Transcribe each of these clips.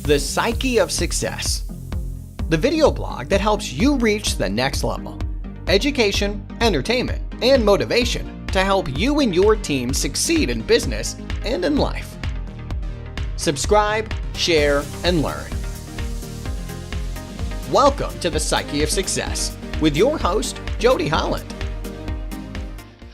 The Psyche of Success, the video blog that helps you reach the next level. Education, entertainment, and motivation to help you and your team succeed in business and in life. Subscribe, share, and learn. Welcome to the Psyche of Success with your host, Jody Holland.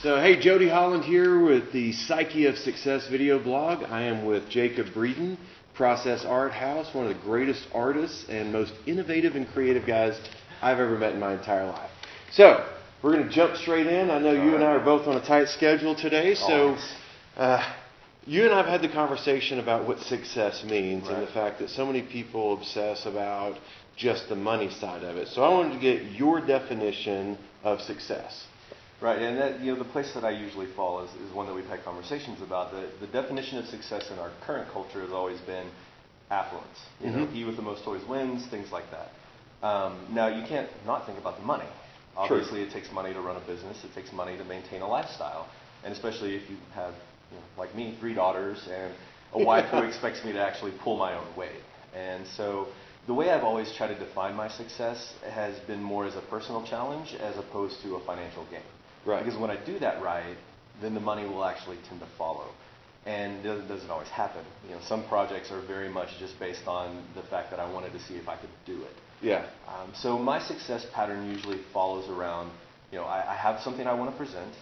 So, hey, Jody Holland here with the Psyche of Success video blog. I am with Jacob Breeden, Process Art House, one of the greatest artists and most innovative and creative guys I've ever met in my entire life. So, we're going to jump straight in. I know you and I are both on a tight schedule today, so you and I have had the conversation about what success means and the fact that so many people obsess about just the money side of it. So I wanted to get your definition of success. Right, and that, the place that I usually fall is one that we've had conversations about. The definition of success in our current culture has always been affluence. He with the most toys wins, things like that. Now, you can't not think about the money. Obviously, It takes money to run a business. It takes money to maintain a lifestyle. And especially if you have, like me, 3 daughters and a wife who expects me to actually pull my own weight. And so the way I've always tried to define my success has been more as a personal challenge as opposed to a financial gain. Right. Because when I do that right, then the money will actually tend to follow. And it doesn't always happen. Some projects are very much just based on the fact that I wanted to see if I could do it. Yeah. So my success pattern usually follows around, I have something I want to present.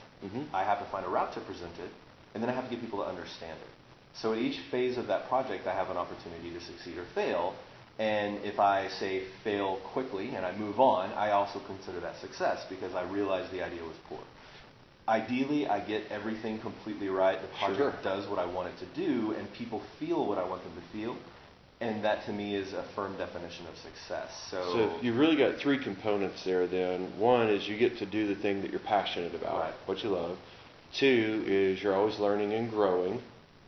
I have to find a route to present it. And then I have to get people to understand it. So at each phase of that project, I have an opportunity to succeed or fail. And if I say fail quickly and I move on, I also consider that success because I realize the idea was poor. Ideally, I get everything completely right. The project does what I want it to do, and people feel what I want them to feel. And that, to me, is a firm definition of success. So you've really got 3 components there then. One is you get to do the thing that you're passionate about, what you love. 2 is you're always learning and growing.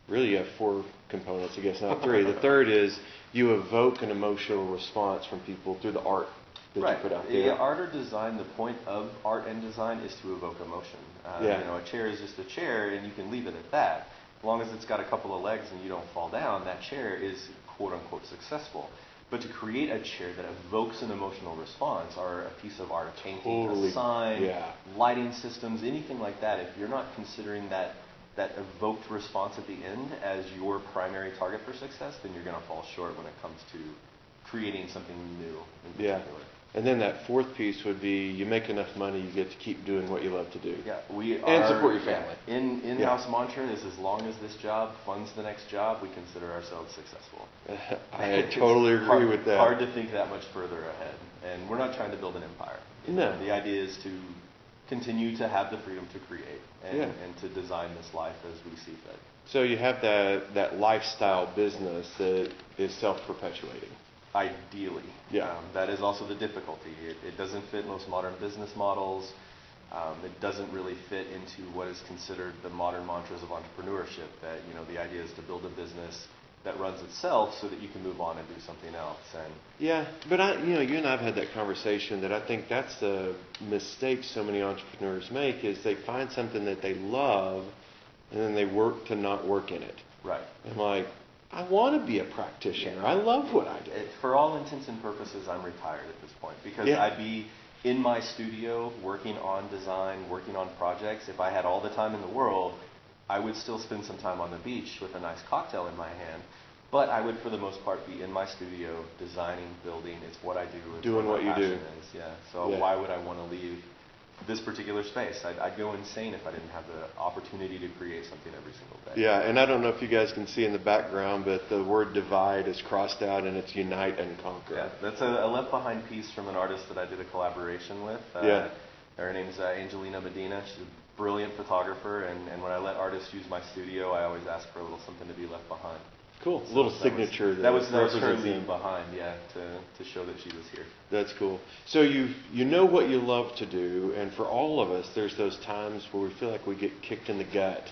Really, you have 4 components, I guess, not 3. The third is you evoke an emotional response from people through the art that you put out there. Yeah, art or design, the point of art and design is to evoke emotion. A chair is just a chair, and you can leave it at that. As long as it's got a couple of legs and you don't fall down, that chair is quote-unquote successful. But to create a chair that evokes an emotional response, or a piece of art, a painting, a sign, lighting systems, anything like that, if you're not considering that evoked response at the end as your primary target for success, then you're going to fall short when it comes to creating something new in particular. And then that 4th piece would be you make enough money, you get to keep doing what you love to do. Yeah, and support your family. In-house mantra is as long as this job funds the next job, we consider ourselves successful. I totally agree with that. Hard to think that much further ahead. And we're not trying to build an empire. No. The idea is to continue to have the freedom to create and to design this life as we see fit. So you have that lifestyle business that is self-perpetuating. Ideally. That is also the difficulty. It doesn't fit most modern business models. It doesn't really fit into what is considered the modern mantras of entrepreneurship, that the idea is to build a business that runs itself so that you can move on and do something else. And but you and I have had that conversation that I think that's the mistake so many entrepreneurs make is they find something that they love and then they work to not work in it. Right. I'm like, I want to be a practitioner. I love what I do. For all intents and purposes, I'm retired at this point because I'd be in my studio working on design, working on projects. If I had all the time in the world, I would still spend some time on the beach with a nice cocktail in my hand. But I would, for the most part, be in my studio designing, building. It's what I do. It's doing what you do. So why would I want to leave this particular space? I'd go insane if I didn't have the opportunity to create something every single day. Yeah, and I don't know if you guys can see in the background, but the word divide is crossed out and it's unite and conquer. Yeah, that's a left behind piece from an artist that I did a collaboration with. Her name's Angelina Medina. She's a brilliant photographer, and when I let artists use my studio, I always ask for a little something to be left behind. Cool. A little signature. That was her leaving behind, to show that she was here. That's cool. So you know what you love to do, and for all of us, there's those times where we feel like we get kicked in the gut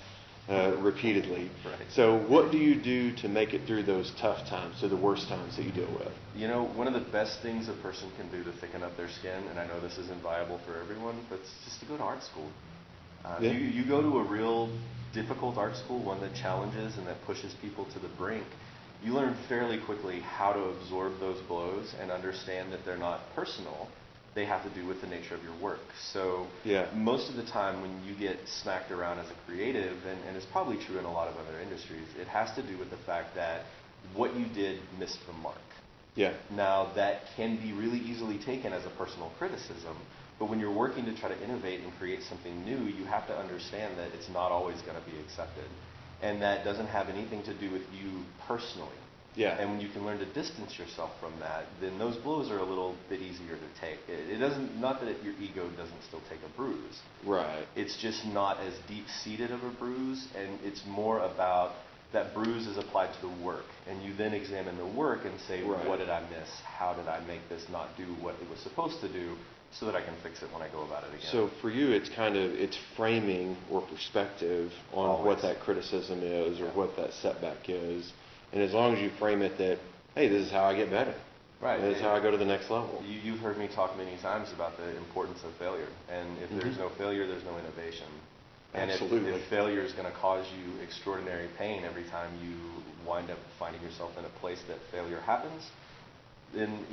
repeatedly. Right. So what do you do to make it through those tough times, so the worst times that you deal with? One of the best things a person can do to thicken up their skin, and I know this isn't viable for everyone, but it's just to go to art school. You go to a real difficult art school, one that challenges and that pushes people to the brink, you learn fairly quickly how to absorb those blows and understand that they're not personal. They have to do with the nature of your work. So most of the time when you get smacked around as a creative, and it's probably true in a lot of other industries, it has to do with the fact that what you did missed the mark. Yeah. Now, that can be really easily taken as a personal criticism, but when you're working to try to innovate and create something new, you have to understand that it's not always going to be accepted. And that doesn't have anything to do with you personally. Yeah. And when you can learn to distance yourself from that, then those blows are a little bit easier to take. It doesn't, not that your ego doesn't still take a bruise. Right. It's just not as deep-seated of a bruise, and it's more about that bruise is applied to the work. And you then examine the work and say, what did I miss? How did I make this not do what it was supposed to do, so that I can fix it when I go about it again? So for you, it's framing or perspective on what that criticism is or what that setback is. And as long as you frame it that, hey, this is how I get better. Right. This is how I go to the next level. You've heard me talk many times about the importance of failure. And if there's no failure, there's no innovation. And Absolutely. if failure is going to cause you extraordinary pain every time you wind up finding yourself in a place that failure happens, then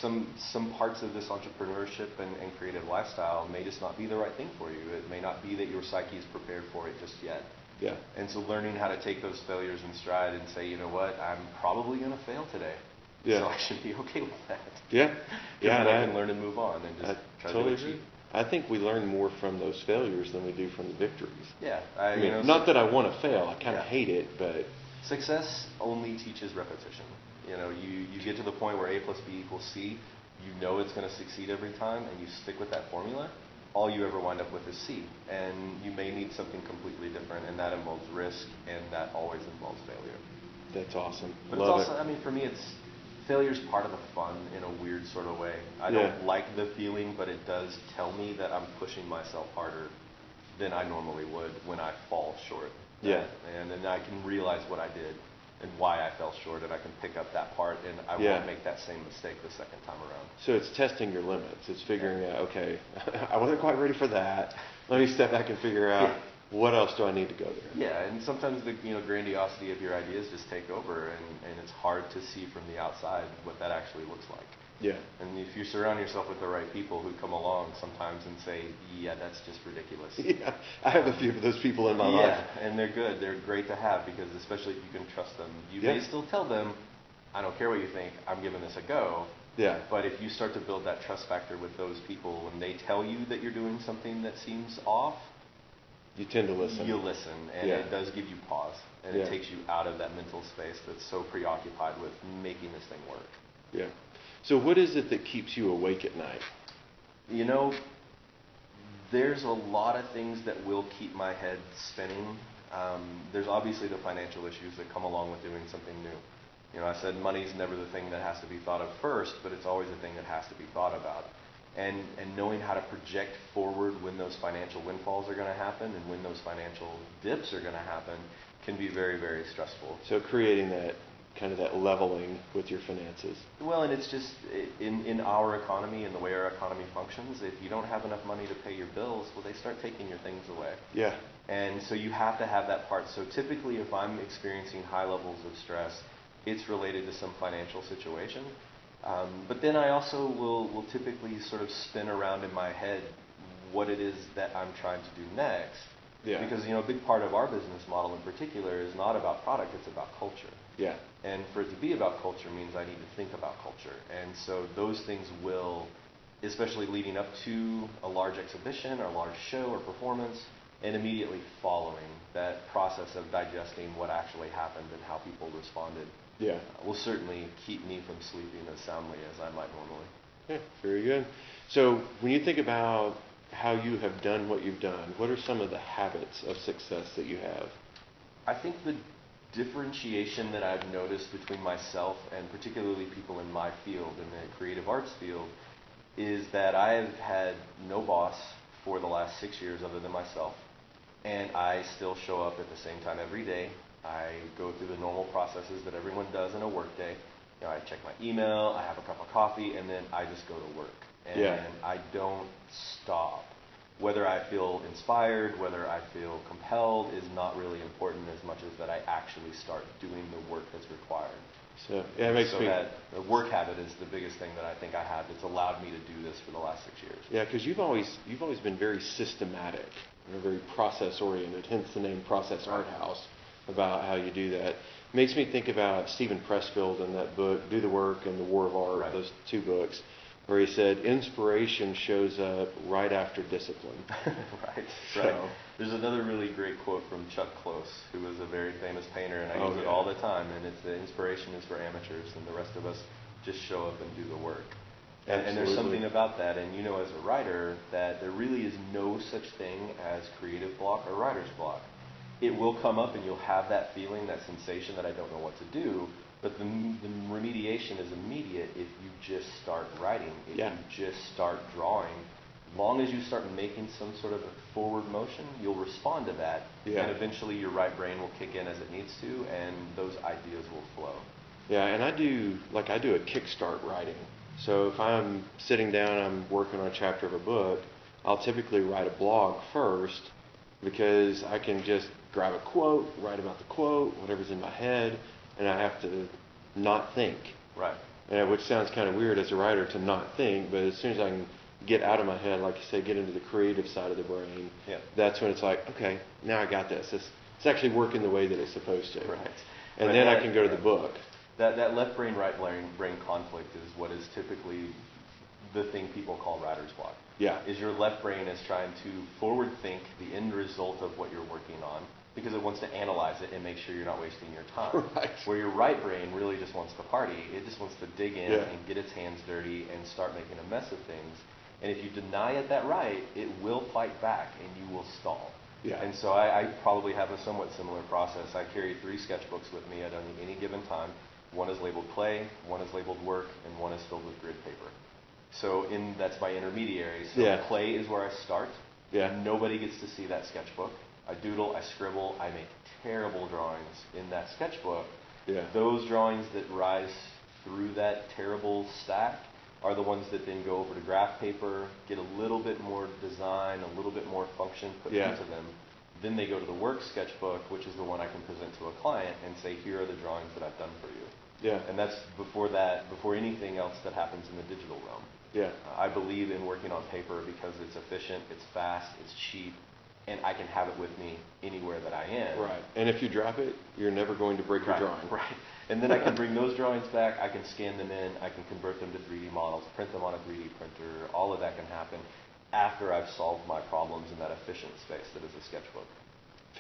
some parts of this entrepreneurship and creative lifestyle may just not be the right thing for you. It may not be that your psyche is prepared for it just yet. Yeah. And so learning how to take those failures in stride and say, you know what, I'm probably going to fail today. Yeah. So I should be okay with that. Yeah. Yeah. And I can learn and move on and just try totally to achieve. I think we learn more from those failures than we do from the victories. Yeah. I mean, not that I want to fail. I kind of hate it, but success only teaches repetition. You get to the point where A plus B equals C. You know it's going to succeed every time, and you stick with that formula. All you ever wind up with is C. And you may need something completely different, and that involves risk, and that always involves failure. That's awesome. But it's also, for me, failure's part of the fun in a weird sort of way. I don't like the feeling, but it does tell me that I'm pushing myself harder than I normally would when I fall short. Yeah. And then I can realize what I did and why I fell short, and I can pick up that part, and I won't make that same mistake the second time around. So it's testing your limits. It's figuring out, okay, I wasn't quite ready for that. Let me step back and figure out what else do I need to go there. Yeah, and sometimes the grandiosity of your ideas just take over, and it's hard to see from the outside what that actually looks like. Yeah. And if you surround yourself with the right people who come along sometimes and say, yeah, that's just ridiculous. Yeah, I have a few of those people in my life. Yeah, and they're good. They're great to have, because especially if you can trust them. You may still tell them, I don't care what you think, I'm giving this a go. Yeah. But if you start to build that trust factor with those people, when they tell you that you're doing something that seems off, you tend to listen. You listen, and it does give you pause. And it takes you out of that mental space that's so preoccupied with making this thing work. Yeah. So what is it that keeps you awake at night? There's a lot of things that will keep my head spinning. There's obviously the financial issues that come along with doing something new. I said money's never the thing that has to be thought of first, but it's always the thing that has to be thought about. And knowing how to project forward when those financial windfalls are going to happen and when those financial dips are going to happen can be very, very stressful. So creating that kind of that leveling with your finances. Well, and it's just in our economy and the way our economy functions, if you don't have enough money to pay your bills, well, they start taking your things away. Yeah. And so you have to have that part. So typically if I'm experiencing high levels of stress, it's related to some financial situation. But then I also will typically sort of spin around in my head what it is that I'm trying to do next. Yeah. Because, a big part of our business model in particular is not about product, it's about culture. Yeah. And for it to be about culture means I need to think about culture. And so those things will, especially leading up to a large exhibition or a large show or performance, and immediately following that process of digesting what actually happened and how people responded, will certainly keep me from sleeping as soundly as I might normally. Yeah, very good. So when you think about how you have done what you've done, what are some of the habits of success that you have? I think the differentiation that I've noticed between myself and particularly people in my field, in the creative arts field, is that I have had no boss for the last 6 years other than myself. And I still show up at the same time every day. I go through the normal processes that everyone does in a work day. I check my email, I have a cup of coffee, and then I just go to work. And I don't stop Whether I feel inspired, whether I feel compelled is not really important as much as that I actually start doing the work that's required. So yeah, it makes me. That the work habit is the biggest thing that I think I have that's allowed me to do this for the last 6 years. Yeah, because you've always been very systematic, very process oriented. Hence the name Process Art House, about how you do that. Makes me think about Stephen Pressfield in that book, Do the Work and The War of Art. Those two books, where he said inspiration shows up right after discipline. Right. So, there's another really great quote from Chuck Close, who was a very famous painter, and I use it all the time, and it's the inspiration is for amateurs, and the rest of us just show up and do the work. And there's something about that, and as a writer, that there really is no such thing as creative block or writer's block. It will come up and you'll have that feeling, that sensation that I don't know what to do, but the remediation is immediate if you just start writing, if you just start drawing. Long as you start making some sort of a forward motion, you'll respond to that, and eventually your right brain will kick in as it needs to, and those ideas will flow. Yeah, and I do a kickstart writing. So if I'm sitting down, I'm working on a chapter of a book, I'll typically write a blog first, because I can just grab a quote, write about the quote, whatever's in my head, and I have to not think. Right. Which sounds kind of weird as a writer to not think, but as soon as I can get out of my head, like you say, get into the creative side of the brain, that's when it's like, okay, now I got this. It's actually working the way that it's supposed to. Right. And then I can go to the book. That left brain, right brain conflict is what is typically the thing people call writer's block. Yeah. Is your left brain is trying to forward think the end result of what you're working on, because it wants to analyze it and make sure you're not wasting your time. Right. Where your right brain really just wants to party. It just wants to dig in and get its hands dirty and start making a mess of things. And if you deny it that right, it will fight back and you will stall. Yeah. And so I probably have a somewhat similar process. I carry 3 sketchbooks with me at any given time. One is labeled play, one is labeled work, and one is filled with grid paper. So that's my intermediary. So play is where I start. Yeah. Nobody gets to see that sketchbook. I doodle, I scribble, I make terrible drawings in that sketchbook. Yeah. Those drawings that rise through that terrible stack are the ones that then go over to graph paper, get a little bit more design, a little bit more function put into them. Then they go to the work sketchbook, which is the one I can present to a client and say, here are the drawings that I've done for you. Yeah. And that's before anything else that happens in the digital realm. Yeah. I believe in working on paper because it's efficient, it's fast, it's cheap, and I can have it with me anywhere that I am. Right. And if you drop it, you're never going to break your drawing. Right. And then I can bring those drawings back, I can scan them in, I can convert them to 3D models, print them on a 3D printer. All of that can happen after I've solved my problems in that efficient space that is a sketchbook.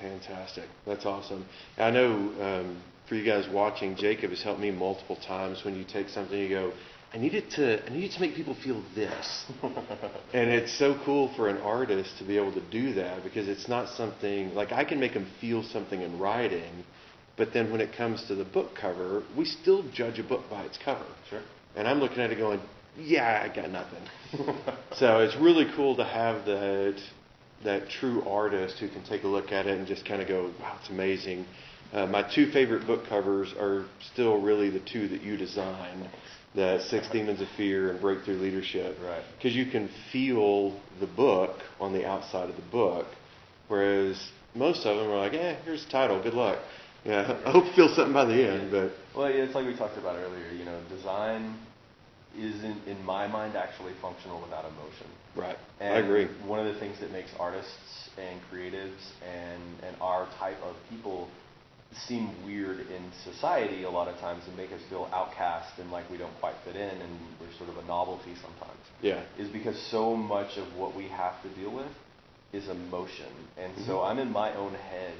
Fantastic. That's awesome. I know for you guys watching, Jacob has helped me multiple times when you take something, you go, I need it to make people feel this. And it's so cool for an artist to be able to do that, because it's not something, like I can make them feel something in writing, but then when it comes to the book cover, we still judge a book by its cover. Sure. And I'm looking at it going, yeah, I got nothing. So it's really cool to have that true artist who can take a look at it and just kind of go, wow, it's amazing. My 2 favorite book covers are still really the 2 that you designed. The 6 Demons of Fear and Breakthrough Leadership. Right. Because you can feel the book on the outside of the book, whereas most of them are like, here's the title, good luck. Yeah, I hope you feel something by the end. But well, it's like we talked about earlier. Design isn't, in my mind, actually functional without emotion. Right. And I agree. One of the things that makes artists and creatives and our type of people seem weird in society a lot of times and make us feel outcast and like we don't quite fit in and we're sort of a novelty sometimes. Yeah. Is because so much of what we have to deal with is emotion. And so I'm in my own head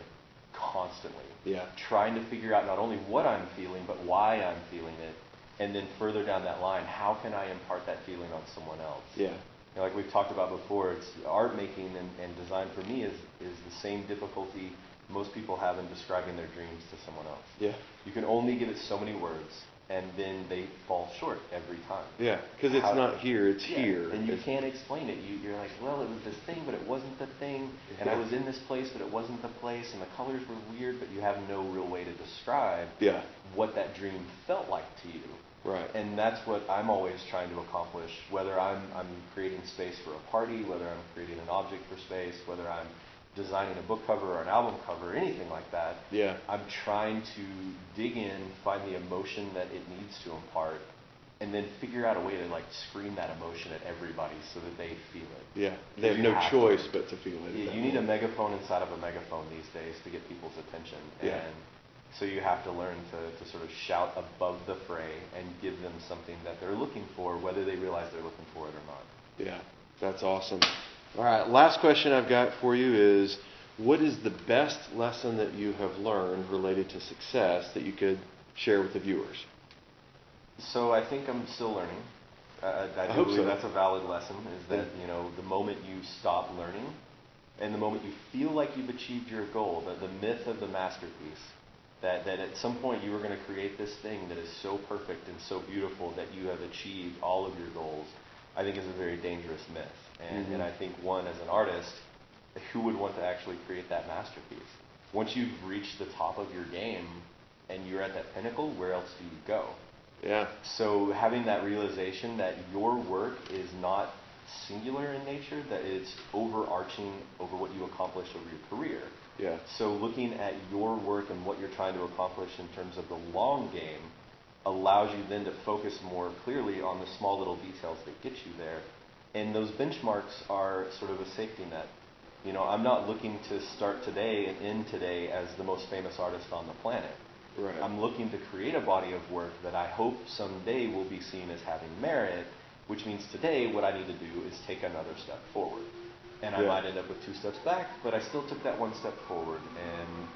constantly. Yeah. Trying to figure out not only what I'm feeling, but why I'm feeling it. And then further down that line, how can I impart that feeling on someone else? Yeah. Like we've talked about before, it's art making and design for me is the same difficulty most people have in describing their dreams to someone else. Yeah. You can only give it so many words, and then they fall short every time. Yeah, because it's not here, it's here. And you can't explain it. You're like, well, it was this thing, but it wasn't the thing, and I was in this place, but it wasn't the place, and the colors were weird, but you have no real way to describe what that dream felt like to you. Right. And that's what I'm always trying to accomplish, whether I'm creating space for a party, whether I'm creating an object for space, whether I'm designing a book cover or an album cover or anything like that. Yeah. I'm trying to dig in, find the emotion that it needs to impart, and then figure out a way to like scream that emotion at everybody so that they feel it. Yeah. They have no choice but to feel it. Yeah, you need a megaphone inside of a megaphone these days to get people's attention. Yeah. And so you have to learn to sort of shout above the fray and give them something that they're looking for, whether they realize they're looking for it or not. Yeah, that's awesome. All right, last question I've got for you is, what is the best lesson that you have learned related to success that you could share with the viewers? So I think I'm still learning. I do believe that's a valid lesson, is that, you know, the moment you stop learning and the moment you feel like you've achieved your goal, the myth of the masterpiece, that at some point you were going to create this thing that is so perfect and so beautiful that you have achieved all of your goals, I think is a very dangerous myth. And I think one, as an artist, who would want to actually create that masterpiece? Once you've reached the top of your game and you're at that pinnacle, where else do you go? Yeah. So having that realization that your work is not singular in nature, that it's overarching over what you accomplish over your career. Yeah. So looking at your work and what you're trying to accomplish in terms of the long game allows you then to focus more clearly on the small little details that get you there. And those benchmarks are sort of a safety net. You know, I'm not looking to start today and end today as the most famous artist on the planet. Right. I'm looking to create a body of work that I hope someday will be seen as having merit, which means today what I need to do is take another step forward. And I might end up with 2 steps back, but I still took that 1 step forward. And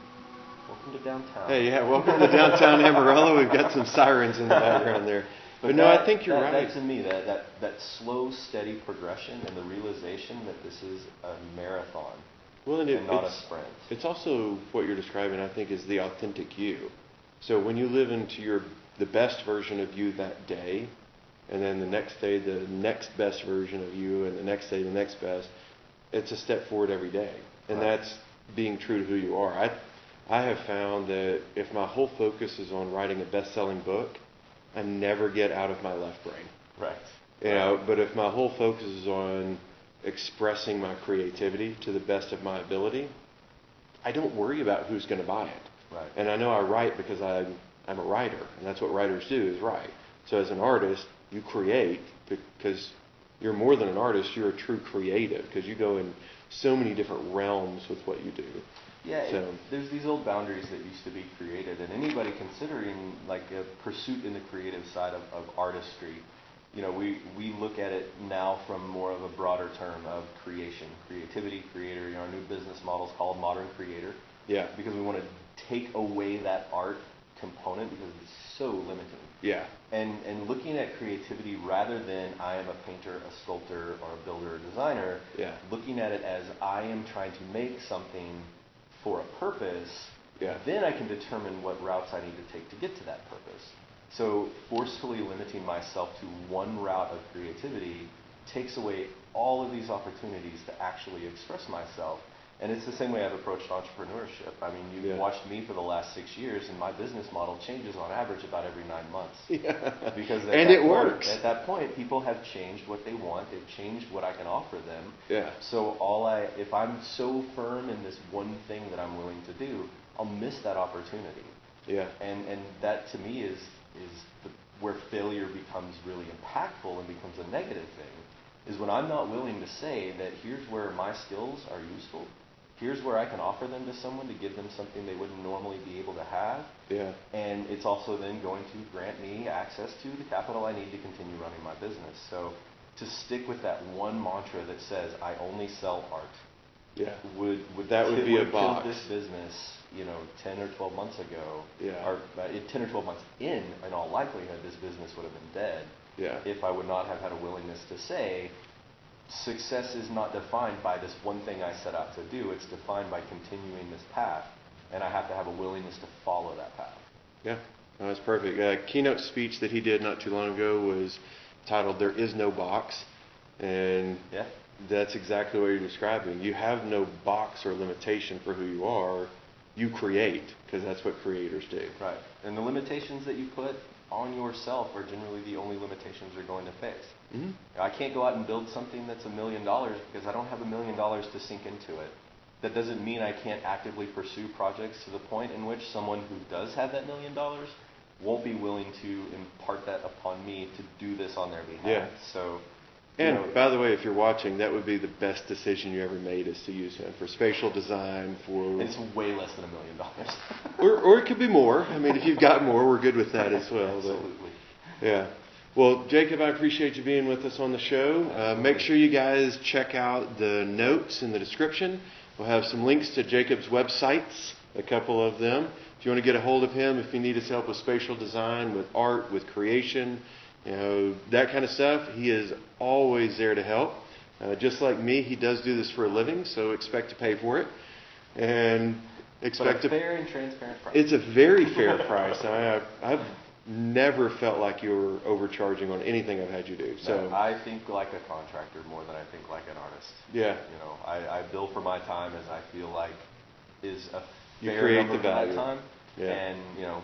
welcome to downtown. Hey, yeah, welcome to downtown Amarillo. We've got some sirens in the background there. But no, I think you're right. That to me, that slow, steady progression and the realization that this is a marathon and not a sprint. It's also what you're describing, I think, is the authentic you. So when you live into the best version of you that day, and then the next day the next best version of you, and the next day the next best, it's a step forward every day. And that's being true to who you are. I have found that if my whole focus is on writing a best-selling book, I never get out of my left brain. Right. You know, but if my whole focus is on expressing my creativity to the best of my ability, I don't worry about who's going to buy it. Right. And I know I write because I'm a writer, and that's what writers do, is write. So as an artist, you create because you're more than an artist, you're a true creative, because you go in so many different realms with what you do. Yeah, there's these old boundaries that used to be created, and anybody considering like a pursuit in the creative side of artistry, you know, we look at it now from more of a broader term of creation, creativity, creator. You know, our new business model is called Modern Creator. Yeah. Because we want to take away that art component because it's so limiting. Yeah. And looking at creativity rather than I am a painter, a sculptor, or a builder, or designer, looking at it as I am trying to make something for a purpose, then I can determine what routes I need to take to get to that purpose. So forcefully limiting myself to one route of creativity takes away all of these opportunities to actually express myself. And it's the same way I've approached entrepreneurship. I mean, you've watched me for the last 6 years, and my business model changes on average about every 9 months. Because it works. At that point, people have changed what they want. They've changed what I can offer them. So if I'm so firm in this one thing that I'm willing to do, I'll miss that opportunity. And that to me is where failure becomes really impactful and becomes a negative thing, is when I'm not willing to say that here's where my skills are useful. Here's where I can offer them to someone to give them something they wouldn't normally be able to have. And it's also then going to grant me access to the capital I need to continue running my business. So to stick with that one mantra that says I only sell art would be a box. This business, 10 or 12 months ago, or 10 or 12 months in all likelihood, this business would have been dead. If I would not have had a willingness to say, success is not defined by this one thing I set out to do. It's defined by continuing this path, and I have to have a willingness to follow that path. Oh, that's perfect. A keynote speech that he did not too long ago was titled "There Is No Box," and Yeah. that's exactly what you're describing. You have no box or limitation for who you are. You create, because that's what creators do. Right. And the limitations that you put on yourself are generally the only limitations you're going to face. Mm-hmm. I can't go out and build something that's $1 million because I don't have $1 million to sink into it. That doesn't mean I can't actively pursue projects to the point in which someone who does have that $1 million won't be willing to impart that upon me to do this on their behalf. Yeah. So, And by the way, if you're watching, that would be the best decision you ever made, is to use him for spatial design. For it's way less than $1 million. or it could be more. I mean, if you've got more, we're good with that as well. Absolutely. But, yeah. Well, Jacob, I appreciate you being with us on the show. Make sure you guys check out the notes in the description. We'll have some links to Jacob's websites, a couple of them. If you want to get a hold of him, if you need his help with spatial design, with art, with creation, that kind of stuff, he is always there to help. Just like me, he does do this for a living, so expect to pay for it. And expect a fair and transparent price. It's a very fair price. I've never felt like you were overcharging on anything I've had you do. So no, I think like a contractor more than I think like an artist. Yeah. I bill for my time as I feel like is a you fair create number the for value. my time. Yeah. And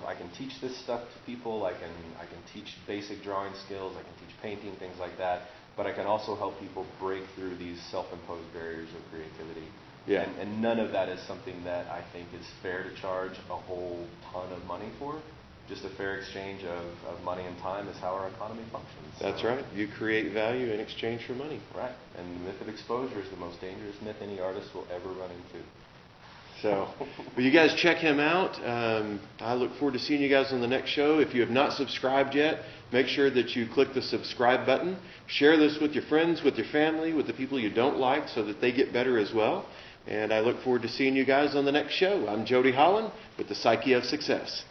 I can teach this stuff to people. I can teach basic drawing skills. I can teach painting, things like that. But I can also help people break through these self-imposed barriers of creativity. Yeah. And none of that is something that I think is fair to charge a whole ton of money for. Just a fair exchange of money and time is how our economy functions. That's right. You create value in exchange for money. Right. And the myth of exposure is the most dangerous myth any artist will ever run into. So, well, you guys check him out. I look forward to seeing you guys on the next show. If you have not subscribed yet, make sure that you click the subscribe button. Share this with your friends, with your family, with the people you don't like, so that they get better as well. And I look forward to seeing you guys on the next show. I'm Jody Holland with the Psyche of Success.